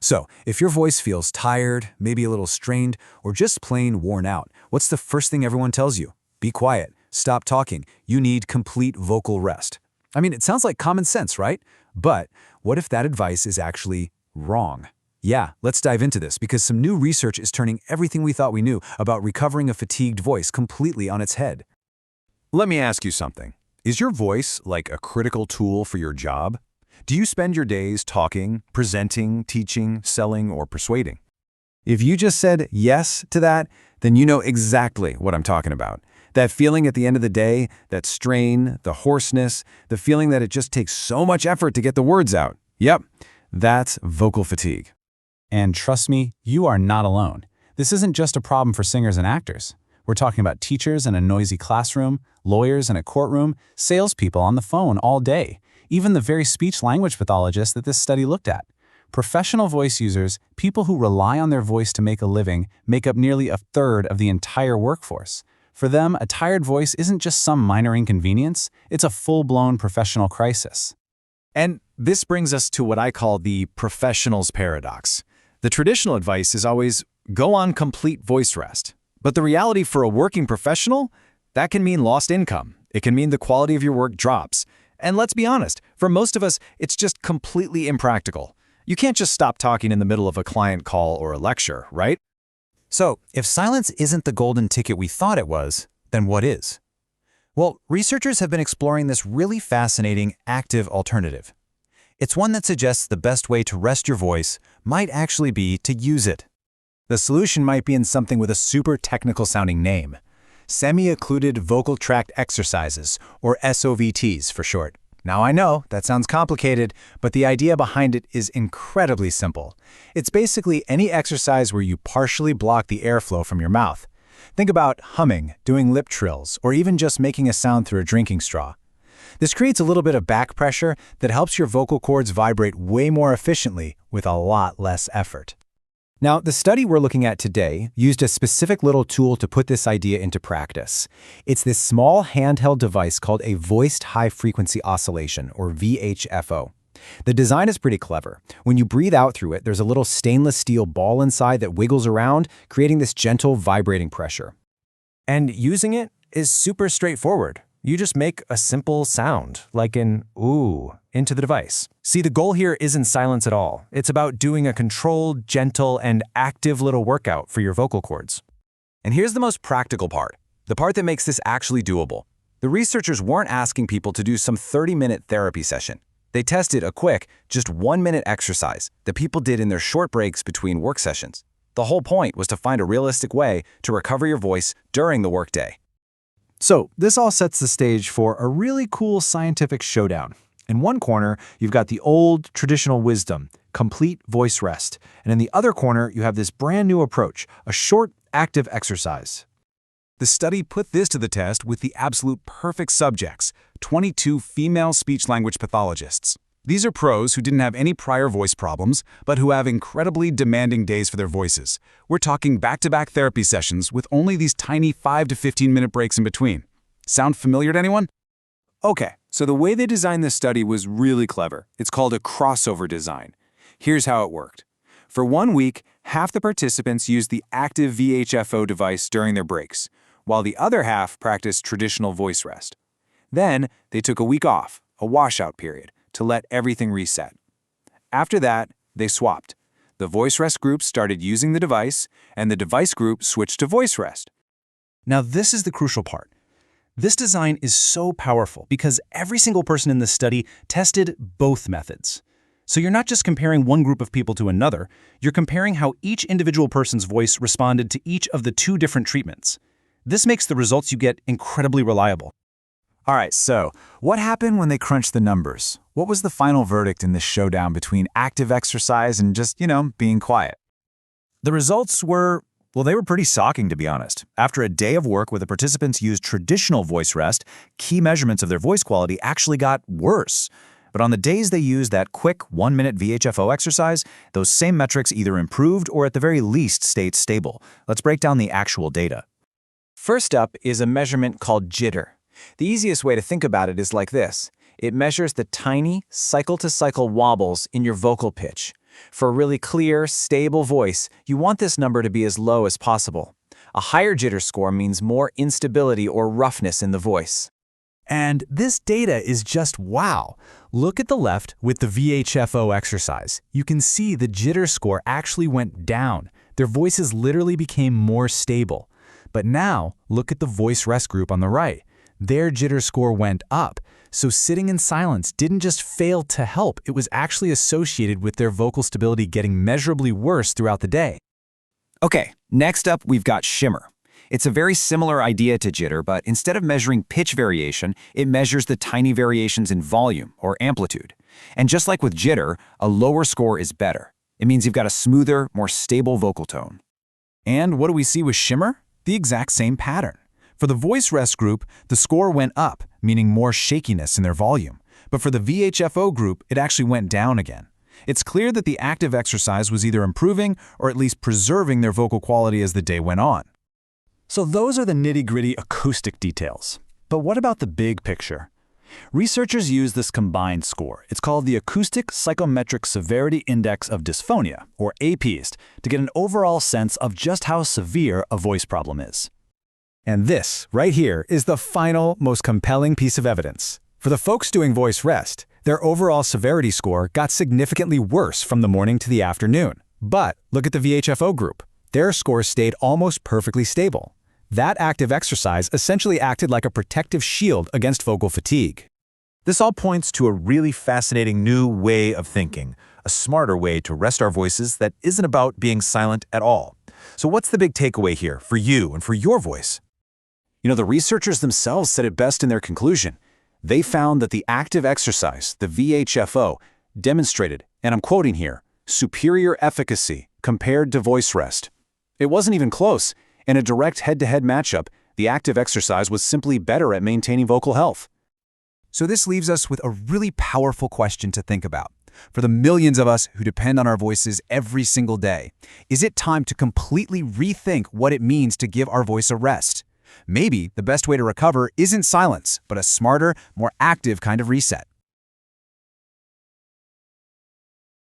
So, if your voice feels tired, maybe a little strained, or just plain worn out, what's the first thing everyone tells you? Be quiet. Stop talking. You need complete vocal rest. I mean, it sounds like common sense, right? But what if that advice is actually wrong? Yeah, let's dive into this because some new research is turning everything we thought we knew about recovering a fatigued voice completely on its head. Let me ask you something. Is your voice like a critical tool for your job? Do you spend your days talking, presenting, teaching, selling, or persuading? If you just said yes to that, then you know exactly what I'm talking about. That feeling at the end of the day, that strain, the hoarseness, the feeling that it just takes so much effort to get the words out. Yep, that's vocal fatigue. And trust me, you are not alone. This isn't just a problem for singers and actors. We're talking about teachers in a noisy classroom, lawyers in a courtroom, salespeople on the phone all day, even the very speech-language pathologists that this study looked at. Professional voice users, people who rely on their voice to make a living, make up nearly a third of the entire workforce. For them, a tired voice isn't just some minor inconvenience, it's a full-blown professional crisis. And this brings us to what I call the professional's paradox. The traditional advice is always, go on complete voice rest. But the reality for a working professional, that can mean lost income. It can mean the quality of your work drops. And let's be honest, for most of us, it's just completely impractical. You can't just stop talking in the middle of a client call or a lecture, right? So, if silence isn't the golden ticket we thought it was, then what is? Well, researchers have been exploring this really fascinating active alternative. It's one that suggests the best way to rest your voice might actually be to use it. The solution might be in something with a super technical sounding name. Semi-occluded vocal tract exercises, or SOVTs for short. Now I know, that sounds complicated, but the idea behind it is incredibly simple. It's basically any exercise where you partially block the airflow from your mouth. Think about humming, doing lip trills, or even just making a sound through a drinking straw. This creates a little bit of back pressure that helps your vocal cords vibrate way more efficiently with a lot less effort. Now, the study we're looking at today used a specific little tool to put this idea into practice. It's this small handheld device called a voiced high-frequency oscillation, or VHFO. The design is pretty clever. When you breathe out through it, there's a little stainless steel ball inside that wiggles around, creating this gentle vibrating pressure. And using it is super straightforward. You just make a simple sound, like an ooh, into the device. See, the goal here isn't silence at all. It's about doing a controlled, gentle, and active little workout for your vocal cords. And here's the most practical part, the part that makes this actually doable. The researchers weren't asking people to do some 30-minute therapy session. They tested a quick, just 1-minute exercise that people did in their short breaks between work sessions. The whole point was to find a realistic way to recover your voice during the workday. So, this all sets the stage for a really cool scientific showdown. In one corner, you've got the old, traditional wisdom, complete voice rest. And in the other corner, you have this brand new approach, a short, active exercise. The study put this to the test with the absolute perfect subjects, 22 female speech-language pathologists. These are pros who didn't have any prior voice problems, but who have incredibly demanding days for their voices. We're talking back-to-back therapy sessions with only these tiny 5 to 15-minute breaks in between. Sound familiar to anyone? Okay, so the way they designed this study was really clever. It's called a crossover design. Here's how it worked. For 1 week, half the participants used the active VHFO device during their breaks, while the other half practiced traditional voice rest. Then, they took a week off, a washout period, to let everything reset. After that, they swapped. The voice rest group started using the device, and the device group switched to voice rest. Now, this is the crucial part. This design is so powerful because every single person in this study tested both methods. So you're not just comparing one group of people to another, you're comparing how each individual person's voice responded to each of the 2 different treatments. This makes the results you get incredibly reliable. All right, so what happened when they crunched the numbers? What was the final verdict in this showdown between active exercise and just, being quiet? The results were, they were pretty shocking, to be honest. After a day of work where the participants used traditional voice rest, key measurements of their voice quality actually got worse. But on the days they used that quick 1-minute VHFO exercise, those same metrics either improved or at the very least stayed stable. Let's break down the actual data. First up is a measurement called jitter. The easiest way to think about it is like this. It measures the tiny cycle-to-cycle wobbles in your vocal pitch. For a really clear, stable voice, you want this number to be as low as possible. A higher jitter score means more instability or roughness in the voice. And this data is just wow. Look at the left with the VHFO exercise. You can see the jitter score actually went down. Their voices literally became more stable. But now, look at the voice rest group on the right. Their jitter score went up. So sitting in silence didn't just fail to help, it was actually associated with their vocal stability getting measurably worse throughout the day. Okay, next up we've got shimmer. It's a very similar idea to jitter, but instead of measuring pitch variation, it measures the tiny variations in volume or amplitude. And just like with jitter, a lower score is better. It means you've got a smoother, more stable vocal tone. And what do we see with shimmer? The exact same pattern. For the voice rest group, the score went up, meaning more shakiness in their volume. But for the VHFO group, it actually went down again. It's clear that the active exercise was either improving or at least preserving their vocal quality as the day went on. So those are the nitty-gritty acoustic details. But what about the big picture? Researchers use this combined score. It's called the Acoustic Psychometric Severity Index of Dysphonia, or APIST, to get an overall sense of just how severe a voice problem is. And this, right here, is the final, most compelling piece of evidence. For the folks doing voice rest, their overall severity score got significantly worse from the morning to the afternoon. But look at the VHFO group. Their score stayed almost perfectly stable. That active exercise essentially acted like a protective shield against vocal fatigue. This all points to a really fascinating new way of thinking, a smarter way to rest our voices that isn't about being silent at all. So what's the big takeaway here for you and for your voice? You know, the researchers themselves said it best in their conclusion. They found that the active exercise, the VHFO, demonstrated, and I'm quoting here, superior efficacy compared to voice rest. It wasn't even close. In a direct head-to-head matchup, the active exercise was simply better at maintaining vocal health. So this leaves us with a really powerful question to think about. For the millions of us who depend on our voices every single day, is it time to completely rethink what it means to give our voice a rest? Maybe the best way to recover isn't silence, but a smarter, more active kind of reset.